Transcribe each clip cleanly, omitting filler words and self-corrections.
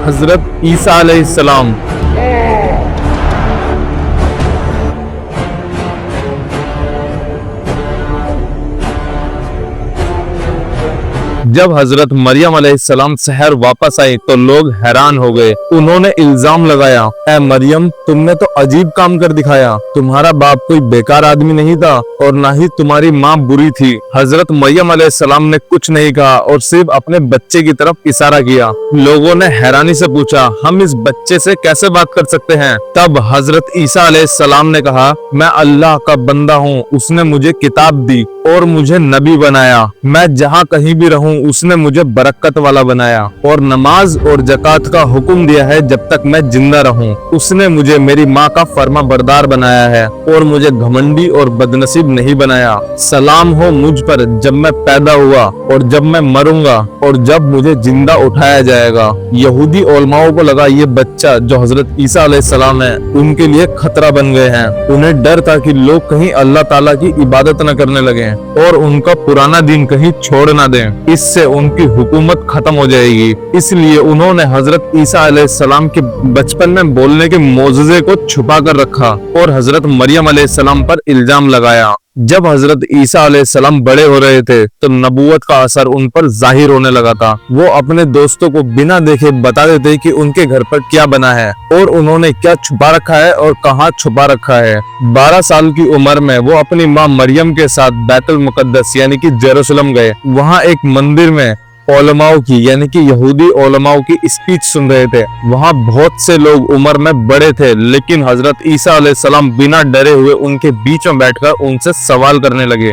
حضرت عیسیٰ علیہ السلام۔ جب حضرت مریم علیہ السلام سحر واپس آئی تو لوگ حیران ہو گئے۔ انہوں نے الزام لگایا، اے مریم تم نے تو عجیب کام کر دکھایا، تمہارا باپ کوئی بیکار آدمی نہیں تھا اور نہ ہی تمہاری ماں بری تھی۔ حضرت مریم علیہ السلام نے کچھ نہیں کہا اور صرف اپنے بچے کی طرف اشارہ کیا۔ لوگوں نے حیرانی سے پوچھا، ہم اس بچے سے کیسے بات کر سکتے ہیں؟ تب حضرت عیسیٰ علیہ السلام نے کہا، میں اللہ کا بندہ ہوں، اس نے مجھے کتاب دی اور مجھے نبی بنایا، میں جہاں کہیں بھی رہوں اس نے مجھے برکت والا بنایا اور نماز اور زکوٰۃ کا حکم دیا ہے جب تک میں زندہ رہوں۔ اس نے مجھے میری ماں کا فرما بردار بنایا ہے اور مجھے گھمنڈی اور بدنصیب نہیں بنایا۔ سلام ہو مجھ پر جب میں پیدا ہوا اور جب میں مروں گا اور جب مجھے زندہ اٹھایا جائے گا۔ یہودی علماء کو لگا یہ بچہ جو حضرت عیسیٰ علیہ السلام ہے ان کے لیے خطرہ بن گئے ہیں۔ انہیں ڈر تھا کہ لوگ کہیں اللہ تعالیٰ کی عبادت نہ کرنے لگیں اور ان کا پرانا دین کہیں چھوڑ نہ دیں، اس سے ان کی حکومت ختم ہو جائے گی۔ اس لیے انہوں نے حضرت عیسیٰ علیہ السلام کے بچپن میں بولنے کے معجزے کو چھپا کر رکھا اور حضرت مریم علیہ السلام پر الزام لگایا۔ جب حضرت عیسیٰ علیہ السلام بڑے ہو رہے تھے تو نبوت کا اثر ان پر ظاہر ہونے لگا تھا۔ وہ اپنے دوستوں کو بنا دیکھے بتا دیتے کہ ان کے گھر پر کیا بنا ہے اور انہوں نے کیا چھپا رکھا ہے اور کہاں چھپا رکھا ہے۔ 12 سال کی عمر میں وہ اپنی ماں مریم کے ساتھ بیت المقدس یعنی کہ یروشلم گئے۔ وہاں ایک مندر میں علماء کی یعنی کہ یہودی علماء کی اسپیچ سن رہے تھے۔ وہاں بہت سے لوگ عمر میں بڑے تھے لیکن حضرت عیسیٰ علیہ السلام بنا ڈرے ہوئے ان کے بیچ میں بیٹھ کر ان سے سوال کرنے لگے۔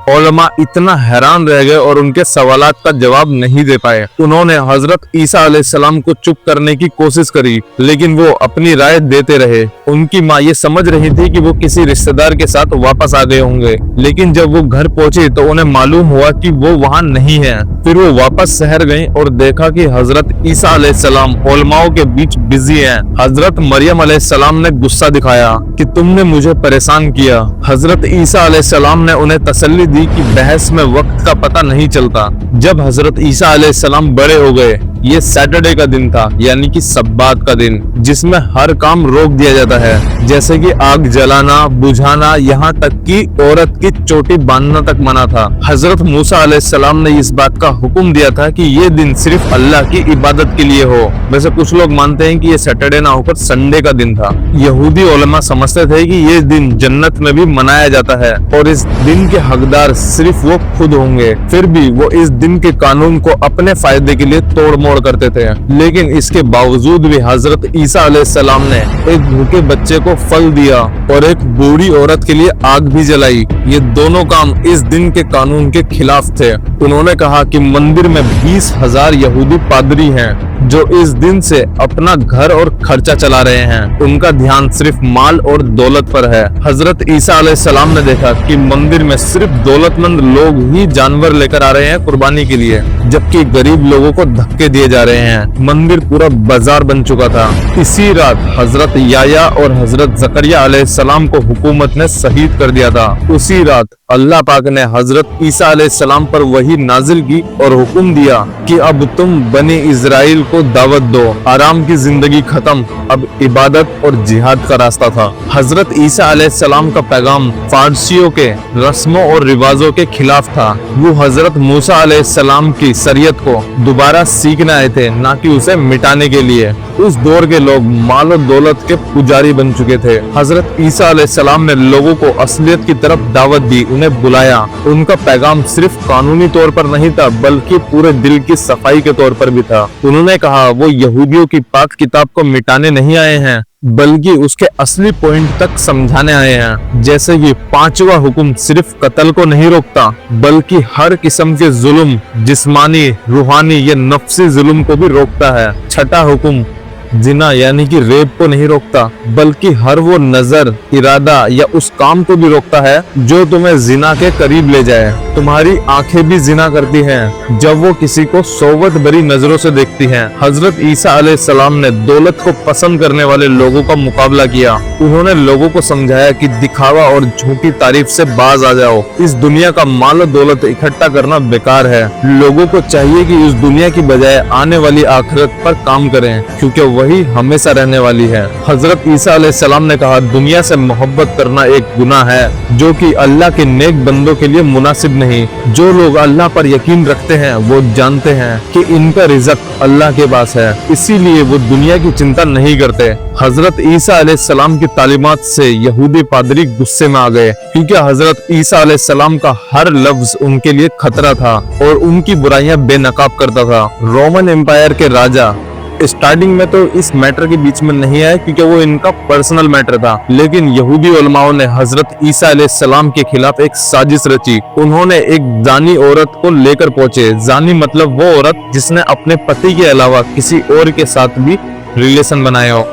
علماء اتنا حیران رہ گئے اور ان کے سوالات کا جواب نہیں دے پائے۔ انہوں نے حضرت عیسیٰ علیہ السلام کو چپ کرنے کی کوشش کری لیکن وہ اپنی رائے دیتے رہے۔ ان کی ماں یہ سمجھ رہی تھی کہ وہ کسی رشتہ دار کے ساتھ واپس آ گئے ہوں گے، لیکن جب وہ گھر پہنچے تو انہیں معلوم ہوا کہ وہ وہاں نہیں ہیں۔ پھر وہ واپس شہر گئیں اور دیکھا کہ حضرت عیسیٰ علیہ السلام علماء کے بیچ بزی ہیں۔ حضرت مریم علیہ السلام نے غصہ دکھایا کہ تم نے مجھے پریشان کیا۔ حضرت عیسیٰ علیہ السلام نے انہیں تسلی دی کہ بحث میں وقت کا پتہ نہیں چلتا۔ جب حضرت عیسیٰ علیہ السلام بڑے ہو گئے، یہ سیٹرڈے کا دن تھا یعنی کہ سبت کا دن، جس میں ہر کام روک دیا جاتا ہے، جیسے کہ آگ جلانا، بجھانا، یہاں تک کہ عورت کی چوٹی باندھنا تک منع تھا۔ حضرت موسیٰ علیہ السلام نے اس بات کا حکم دیا تھا کہ یہ دن صرف اللہ کی عبادت کے لیے ہو۔ ویسے کچھ لوگ مانتے ہیں کہ یہ سیٹرڈے نہ ہو کر سنڈے کا دن تھا۔ یہودی علماء سمجھتے تھے کہ یہ دن جنت میں بھی منایا جاتا ہے اور اس دن کے حقدار صرف وہ خود ہوں گے۔ پھر بھی وہ اس دن کے قانون کو اپنے فائدے کے لیے توڑ موڑ کرتے تھے، لیکن اس کے باوجود بھی حضرت عیسیٰ علیہ السلام نے ایک بھوکے بچے کو پھل دیا اور ایک بوڑھی عورت کے لیے آگ بھی جلائی۔ یہ دونوں کام اس دن کے قانون کے خلاف تھے۔ انہوں نے کہا کہ مندر میں 20,000 یہودی پادری ہیں جو اس دن سے اپنا گھر اور خرچہ چلا رہے ہیں، ان کا دھیان صرف مال اور دولت پر ہے۔ حضرت عیسیٰ علیہ السلام نے دیکھا کہ مندر میں صرف دولت مند لوگ ہی جانور لے کر آ رہے ہیں قربانی کے لیے، جبکہ غریب لوگوں کو دھکے دیے جا رہے ہیں۔ مندر پورا بازار بن چکا تھا۔ اسی رات حضرت یحییٰ اور حضرت زکریا علیہ السلام کو حکومت نے شہید کر دیا تھا۔ اسی رات اللہ پاک نے حضرت عیسیٰ علیہ السلام پر وحی نازل کی اور حکم دیا کہ اب تم بنی اسرائیل کو دعوت دو۔ آرام کی زندگی ختم، اب عبادت اور جہاد کا راستہ تھا۔ حضرت عیسیٰ علیہ السلام کا پیغام فارسیوں کے رسموں اور رواجوں کے خلاف تھا۔ وہ حضرت موسیٰ علیہ السلام کی شریعت کو دوبارہ سیکھنے آئے تھے، نہ کہ اسے مٹانے کے لیے۔ اس دور کے لوگ مال و دولت کے پجاری بن چکے تھے۔ حضرت عیسیٰ علیہ السلام نے لوگوں کو اصلیت کی طرف دعوت دی، انہیں بلایا۔ ان کا پیغام صرف قانونی طور پر نہیں تھا بلکہ پورے دل کی صفائی کے طور پر بھی تھا۔ انہوں نے کہا وہ یہودیوں کی پاک کتاب کو مٹانے نہیں آئے ہیں بلکہ اس کے اصلی پوائنٹ تک سمجھانے آئے ہیں، جیسے کہ 5واں حکم صرف قتل کو نہیں روکتا بلکہ ہر قسم کے ظلم، جسمانی، روحانی یا نفسی ظلم کو بھی روکتا ہے۔ 6واں حکم जिना यानी कि रेप को नहीं रोकता, बल्कि हर वो नजर, इरादा या उस काम को भी रोकता है जो तुम्हें जिना के करीब ले जाए। तुम्हारी आंखें भी जिना करती हैं जब वो किसी को सोवत भरी नजरों से देखती हैं। हजरत ईसा अलैहिस्सलाम ने दौलत को पसंद करने वाले लोगों का मुकाबला किया। उन्होंने लोगों को समझाया कि दिखावा और झूठी तारीफ से बाज आ जाओ। इस दुनिया का माल और दौलत इकट्ठा करना बेकार है। लोगों को चाहिए कि इस दुनिया की बजाय आने वाली आखिरत पर काम करें, क्योंकि वही हमेशा रहने वाली है। हजरत ईसा अलैहिस्सलाम ने कहा, दुनिया से मोहब्बत करना एक गुनाह है जो कि अल्लाह के नेक बंदों के लिए मुनासिब नहीं। जो लोग अल्लाह पर यकीन रखते हैं वो जानते हैं कि इनका रिज़्क अल्लाह के पास है, इसीलिए वो दुनिया की चिंता नहीं करते। हजरत ईसा अलैहिस्सलाम की तालीमात से यहूदी पादरी गुस्से में आ गए, क्योंकि हजरत ईसा अलैहिस्सलाम का हर लफ्ज उनके लिए खतरा था और उनकी बुराइयां बेनकाब करता था। रोमन एम्पायर के राजा स्टार्टिंग में तो इस मैटर के बीच में नहीं आए, क्योंकि वो इनका पर्सनल मैटर था, लेकिन यहूदी उलमाओं ने हजरत ईसा अलैहिस्सलाम के खिलाफ एक साजिश रची। उन्होंने एक जानी औरत को लेकर पहुंचे। जानी मतलब वो औरत जिसने अपने पति के अलावा किसी और के साथ भी रिलेशन बनाए हो।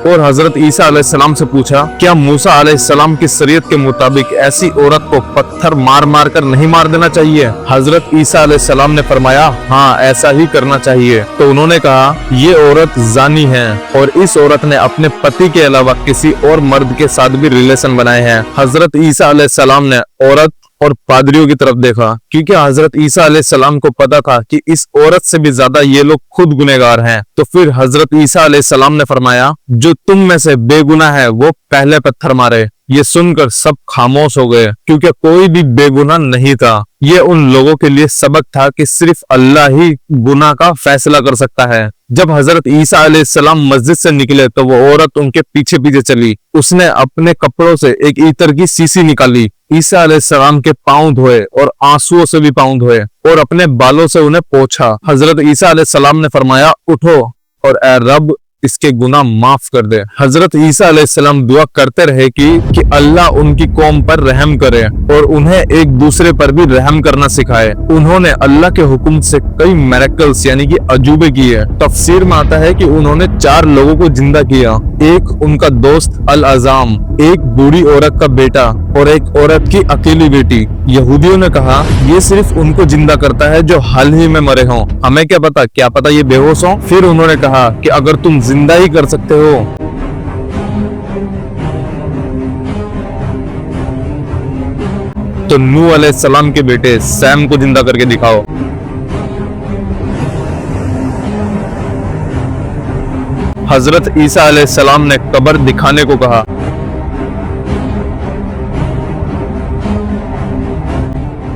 और हजरत ईसा अलैहिस्सलाम से पूछा, क्या मूसा अलैहिस्सलाम की शरीयत के मुताबिक ऐसी औरत को पत्थर मार मार कर नहीं मार देना चाहिए? हजरत ईसा अलैहिस्सलाम ने फरमाया, हाँ ऐसा ही करना चाहिए। तो उन्होंने कहा, ये औरत जानी है और इस औरत ने अपने पति के अलावा किसी और मर्द के साथ भी रिलेशन बनाए हैं। हजरत ईसा अलैहिस्सलाम ने औरत और पादरियों की तरफ देखा, क्योंकि हजरत ईसा अलैहिस्सलाम को पता था कि इस औरत से भी ज्यादा ये लोग खुद गुनहगार हैं। तो फिर हजरत ईसा अलैहिस्सलाम ने फरमाया, जो तुम में से बेगुनाह है वो पहले पत्थर मारे। ये सुनकर सब खामोश हो गए, क्योंकि कोई भी बेगुनाह नहीं था। ये उन लोगों के लिए सबक था कि सिर्फ अल्लाह ही गुनाह का फैसला कर सकता है। जब हजरत ईसा अलैहिस्सलाम मस्जिद से निकले तो वो औरत उनके पीछे पीछे चली। उसने अपने कपड़ों से एक इत्र की शीशी निकाली, ईसा अलैहिस्सलाम के पांव धोए और आंसुओं से भी पांव धोए और अपने बालों से उन्हें पोंछा। हजरत ईसा अलैहिस्सलाम ने फरमाया, उठो और ए रब इसके गुनाह माफ कर दे। हजरत ईसा अलैहिस्सलाम दुआ करते रहे कि अल्लाह उनकी कौम पर रहम करे और उन्हें एक दूसरे पर भी रहम करना सिखाए। उन्होंने अल्लाह के हुक्म से कई मिरेकल्स यानी कि अजूबे किए। तफसीर में आता है कि उन्होंने 4 लोगों को जिंदा किया, एक उनका दोस्त अल अजाम, एक बूढ़ी औरत का बेटा और एक औरत की अकेली बेटी। यहूदियों ने कहा, ये सिर्फ उनको जिंदा करता है जो हाल ही में मरे हों, हमें क्या पता ये बेहोश हों। फिर उन्होंने कहा कि अगर तुम जिंदा ही कर सकते हो तो नूह अलैहिस्सलाम के बेटे सैम को जिंदा करके दिखाओ। हजरत ईसा अलैहिस्सलाम ने कब्र दिखाने को कहा।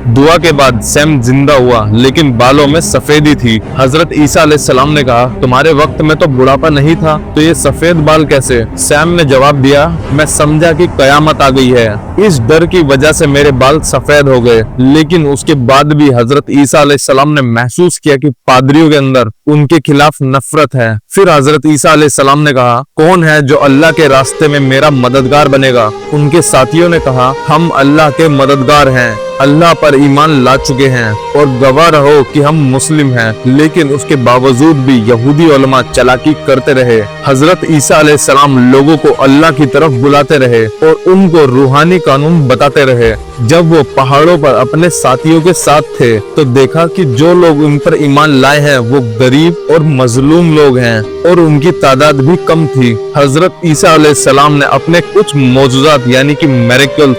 दुआ के बाद सैम जिंदा हुआ, लेकिन बालों में सफेदी थी। हजरत ईसा अलैहिस्सलाम ने कहा, तुम्हारे वक्त में तो बुढ़ापा नहीं था, तो ये सफेद बाल कैसे? सैम ने जवाब दिया, मैं समझा कि कयामत आ गई है, इस डर की वजह से मेरे बाल सफेद हो गए। लेकिन उसके बाद भी हजरत ईसा अलैहिस्सलाम ने महसूस किया कि पादरियों के अंदर उनके खिलाफ नफरत है। फिर हजरत ईसा अलैहिस्सलाम ने कहा, कौन है जो अल्लाह के रास्ते में मेरा मददगार बनेगा? उनके साथियों ने कहा, हम अल्लाह के मददगार हैं, अल्लाह पर ईमान ला चुके हैं और गवाह रहो कि हम मुस्लिम हैं। लेकिन उसके बावजूद भी यहूदी उलमा चालाकी करते रहे। हजरत ईसा अलैहिस्सलाम लोगों को अल्लाह की तरफ बुलाते रहे और उनको रूहानी कानून बताते रहे। जब वो पहाड़ों पर अपने साथियों के साथ थे तो देखा कि जो लोग उन पर ईमान लाए हैं वो गरीब और मजलूम लोग हैं और उनकी तादाद भी कम थी। हजरत ईसा अलैहिस्सलाम ने अपने कुछ मौजूदात यानी कि मिरेकल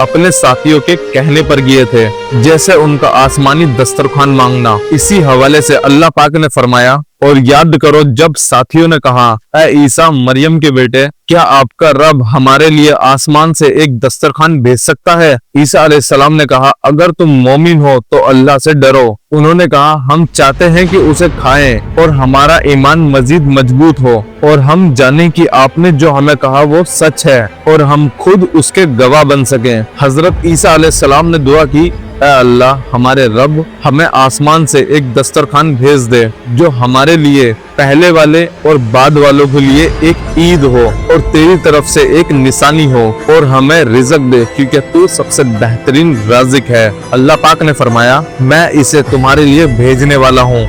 अपने साथियों के कहने पर किए थे, जैसे उनका आसमानी दस्तरखान मांगना। इसी हवाले से अल्लाह पाक ने फरमाया, और याद करो जब साथियों ने कहा, ऐ ईसा मरियम के बेटे, क्या आपका रब हमारे लिए आसमान से एक दस्तरखान भेज सकता है? ईसा अलैहिस्सलाम ने कहा, अगर तुम मोमिन हो तो अल्लाह से डरो। उन्होंने कहा, हम चाहते हैं कि उसे खाएं और हमारा ईमान मजीद मजबूत हो और हम जाने कि आपने जो हमें कहा वो सच है और हम खुद उसके गवाह बन सकें। हजरत ईसा अलैहिस्सलाम ने दुआ की, ऐ अल्लाह हमारे रब, हमें आसमान से एक दस्तरखान भेज दे जो हमारे लिए, पहले वाले और बाद वालों के लिए एक ईद हो और तेरी तरफ से एक निशानी हो और हमें रिज़्क दे, क्योंकि तू सबसे बेहतरीन राज़िक है। अल्लाह पाक ने फरमाया, मैं इसे तुम्हारे लिए भेजने वाला हूँ।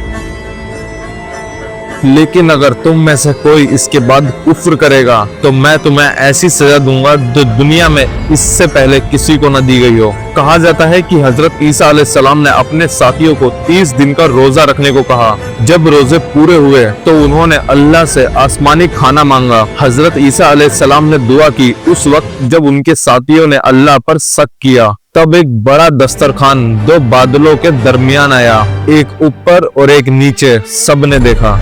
लेकिन अगर तुम में से कोई इसके बाद कुफ्र करेगा तो मैं तुम्हें ऐसी सजा दूंगा जो दुनिया में इससे पहले किसी को न दी गई हो। कहा जाता है कि हजरत ईसा अलैहिस्सलाम ने अपने साथियों को 30 दिन का रोजा रखने को कहा। जब रोजे पूरे हुए तो उन्होंने अल्लाह से आसमानी खाना मांगा। हजरत ईसा अलैहिस्सलाम ने दुआ की। उस वक्त जब उनके साथियों ने अल्लाह पर शक किया, तब एक बड़ा दस्तरखान 2 बादलों के दरमियान आया, एक ऊपर और एक नीचे, सबने देखा।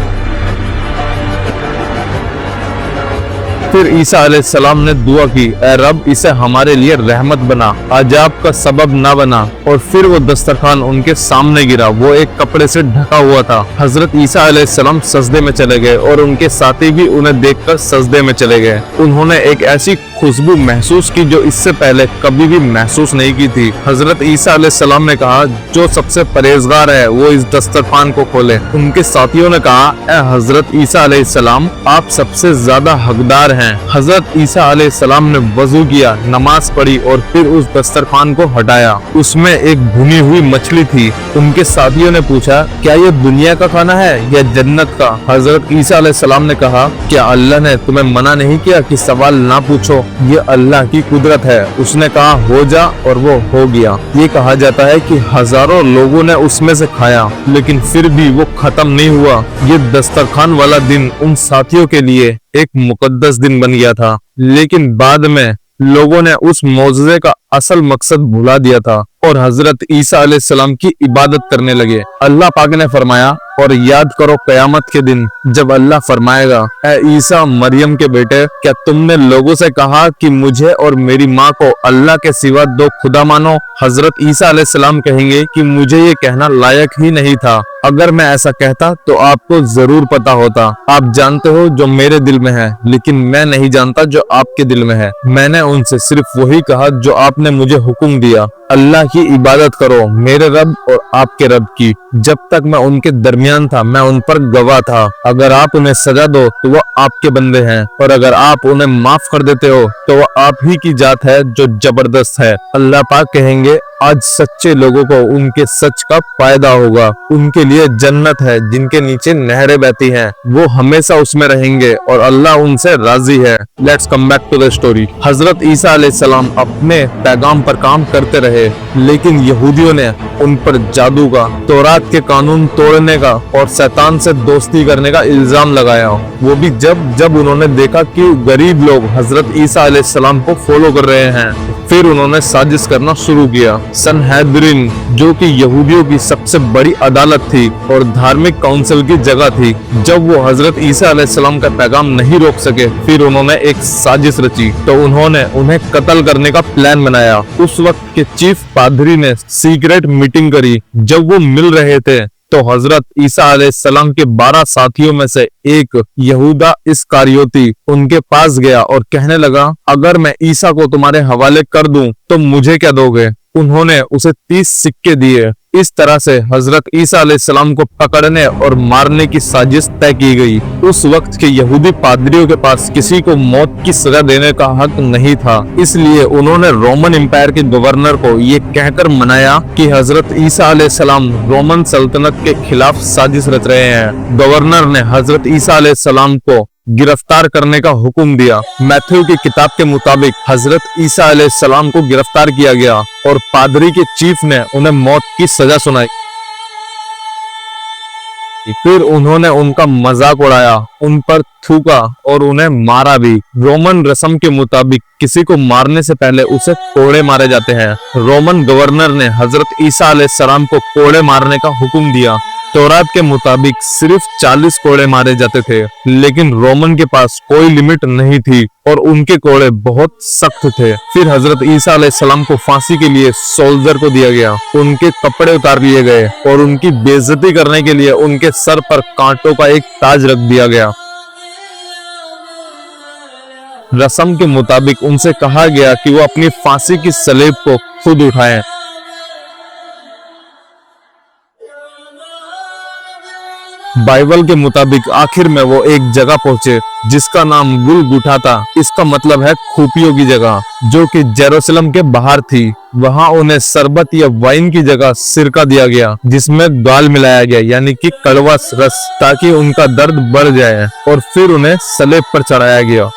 फिर ईसा अलैहिस्सलाम ने दुआ की, ऐ रब, इसे हमारे लिए रहमत बना, अजाब का सबब ना बना। और फिर वो दस्तरखान उनके सामने गिरा। वो एक कपड़े से ढका हुआ था। हजरत ईसा अलैहिस्सलाम सजदे में चले गए और उनके साथी भी उन्हें देखकर सजदे में चले गए। उन्होंने एक ऐसी खुशबू महसूस की जो इससे पहले कभी भी महसूस नहीं की थी। हजरत ईसा अलैहिस्सलाम ने कहा, जो सबसे परहेजगार है वो इस दस्तरखान को खोले। उनके साथियों ने कहा, ऐ हजरत ईसा अलैहिस्सलाम, आप सबसे ज्यादा हकदार हैं। हजरत ईसा अलैहिस्सलाम ने वजू किया, नमाज पढ़ी और फिर उस दस्तरखान को हटाया। उसमें एक भुनी हुई मछली थी। उनके साथियों ने पूछा, क्या ये दुनिया का खाना है या जन्नत का? हजरत ईसा अलैहिस्सलाम ने कहा, क्या अल्लाह ने तुम्हें मना नहीं किया कि सवाल ना पूछो? ये अल्लाह की कुदरत है। उसने कहा, हो जा, और वो हो गया। ये कहा जाता है कि हजारों लोगों ने उसमें से खाया, लेकिन फिर भी वो खत्म नहीं हुआ। ये दस्तरखान वाला दिन उन साथियों के लिए एक मुकद्दस दिन बन गया था, लेकिन बाद में लोगों ने उस मौजज़े का असल मकसद भुला दिया था और हजरत ईसा अलैहिस्सलाम की इबादत करने लगे। अल्लाह पाक ने फरमाया, और याद करो कयामत के दिन जब अल्लाह फरमाएगा, ऐ ईसा मरियम के बेटे, क्या तुमने लोगों से कहा कि मुझे और मेरी माँ को अल्लाह के सिवा 2 खुदा मानो? हजरत ईसा अलैहिस्सलाम कहेंगे कि मुझे ये कहना लायक ही नहीं था। अगर मैं ऐसा कहता तो आपको जरूर पता होता। आप जानते हो जो मेरे दिल में है, लेकिन मैं नहीं जानता जो आपके दिल में है। मैंने उनसे सिर्फ वही कहा जो आपने मुझे हुक्म दिया, अल्लाह की इबादत करो, मेरे रब और आपके रब की। जब तक मैं उनके दरमियान था मैं उन पर गवाह था। अगर आप उन्हें सजा दो तो वो आपके बंदे हैं, और अगर आप उन्हें माफ कर देते हो तो वो आप ही की जात है जो जबरदस्त है। अल्लाह पाक कहेंगे, आज सच्चे लोगों को उनके सच का फायदा होगा। उनके लिए जन्नत है जिनके नीचे नहरें बहती हैं, वो हमेशा उसमें रहेंगे और अल्लाह उनसे राजी है। Let's come back to the story. हजरत ईसा अलैहिस्सलाम अपने पैगाम पर काम करते रहे, लेकिन यहूदियों ने उन पर जादू का, तौरात के कानून तोड़ने का और शैतान से दोस्ती करने का इल्जाम लगाया। वो भी जब उन्होंने देखा कि गरीब लोग हजरत ईसा अलैहिस्सलाम को फॉलो कर रहे हैं। फिर उन्होंने साजिश करना शुरू किया। सनहेद्रिन, जो कि यहूदियों की सबसे बड़ी अदालत थी और धार्मिक काउंसिल की जगह थी, जब वो हजरत ईसा अलैहिस्सलाम का पैगाम नहीं रोक सके, फिर उन्होंने एक साजिश रची। तो उन्होंने उन्हें कत्ल करने का प्लान बनाया। उस वक्त के चीफ पादरी ने सीक्रेट मीटिंग करी। जब वो मिल रहे थे तो हजरत ईसा अलैहिस्सलाम के 12 साथियों में से एक यहूदा इस्करियोती उनके पास गया और कहने लगा, अगर मैं ईसा को तुम्हारे हवाले कर दूं तो मुझे क्या दोगे? उन्होंने उसे 30 सिक्के दिए। इस तरह से हजरत ईसा अलैहिस्सलाम को पकड़ने और मारने की साजिश तय की गई। उस वक्त के यहूदी पादरियों के पास किसी को मौत की सजा देने का हक नहीं था, इसलिए उन्होंने रोमन एम्पायर के गवर्नर को ये कहकर मनाया कि हजरत ईसा अलैहिस्सलाम रोमन सल्तनत के खिलाफ साजिश रच रहे हैं। गवर्नर ने हजरत ईसा अलैहिस्सलाम को गिरफ्तार करने का हुक्म दिया। मैथ्यू की किताब के मुताबिक हजरत ईसा अलैहिस्सलाम को गिरफ्तार किया गया और पादरी के चीफ ने उन्हें मौत की सजा सुनाई। फिर उन्होंने उनका मजाक उड़ाया, उन पर थूका और उन्हें मारा भी। रोमन रस्म के मुताबिक किसी को मारने से पहले उसे कोड़े मारे जाते हैं। रोमन गवर्नर ने हजरत ईसा अलैहिस्सलाम को कोड़े मारने का हुक्म दिया। तौरात के मुताबिक सिर्फ 40 कोड़े मारे जाते थे, लेकिन रोमन के पास कोई लिमिट नहीं थी और उनके कोड़े बहुत सख्त थे। फिर हजरत ईसा अलैहिस्सलाम को फांसी के लिए सोल्जर को दिया गया। उनके कपड़े उतार लिए गए और उनकी बेइज्जती करने के लिए उनके सर पर कांटों का एक ताज रख दिया गया। रस्म के मुताबिक उनसे कहा गया कि वो अपनी फांसी की सलेब को खुद उठाएं। बाइबल के मुताबिक आखिर में वो एक जगह पहुंचे जिसका नाम गुलगुथा था। इसका मतलब है खूपियों की जगह, जो कि जेरूसलम के बाहर थी। वहाँ उन्हें शरबत या वाइन की जगह सिरका दिया गया, जिसमें दाल मिलाया गया यानी कि कड़वा रस, ताकि उनका दर्द बढ़ जाए, और फिर उन्हें सलेब पर चढ़ाया गया।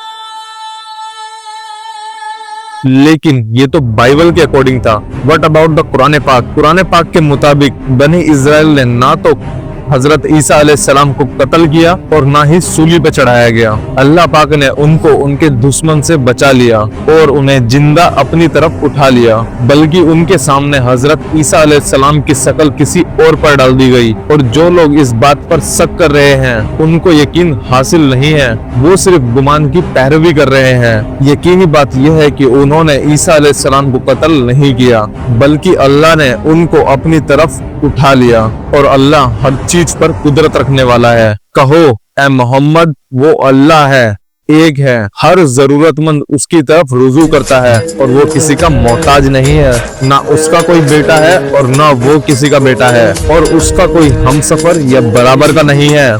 लेकिन ये तो बाइबल के अकॉर्डिंग था। व्हाट अबाउट द कुरान पाक? कुरान पाक के मुताबिक बनी इजराइल ने ना तो हजरत ईसा अलैहिस्सलाम को कत्ल किया और ना ही सूली पे चढ़ाया गया। अल्लाह पाक ने उनको उनके दुश्मन से बचा लिया और उन्हें जिंदा अपनी तरफ उठा लिया, बल्कि उनके सामने हजरत ईसा अलैहिस्सलाम की शक्ल किसी और पर डाल दी गई। और जो लोग इस बात पर शक कर रहे हैं उनको यकीन हासिल नहीं है, वो सिर्फ गुमान की पैरवी कर रहे हैं। यकीनी बात यह है कि उन्होंने ईसा अलैहिस्सलाम को कत्ल नहीं किया, बल्कि अल्लाह ने उनको अपनी तरफ उठा लिया, और अल्लाह हर चीज पर कुदरत रखने वाला है। कहो ए मोहम्मद, वो अल्लाह है, एक है, हर जरूरतमंद उसकी तरफ रुजू करता है, और वो किसी का मोहताज नहीं है। ना उसका कोई बेटा है और ना वो किसी का बेटा है, और उसका कोई हमसफर या बराबर का नहीं है।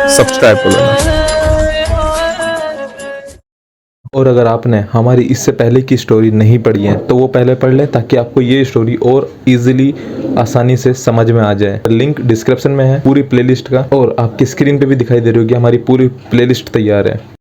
सब्सक्राइब करो। और अगर आपने हमारी इससे पहले की स्टोरी नहीं पढ़ी है तो वो पहले पढ़ लें, ताकि आपको ये स्टोरी और इजीली आसानी से समझ में आ जाए। लिंक डिस्क्रिप्शन में है पूरी प्लेलिस्ट का, और आपकी स्क्रीन पे भी दिखाई दे रही होगी, हमारी पूरी प्लेलिस्ट तैयार है।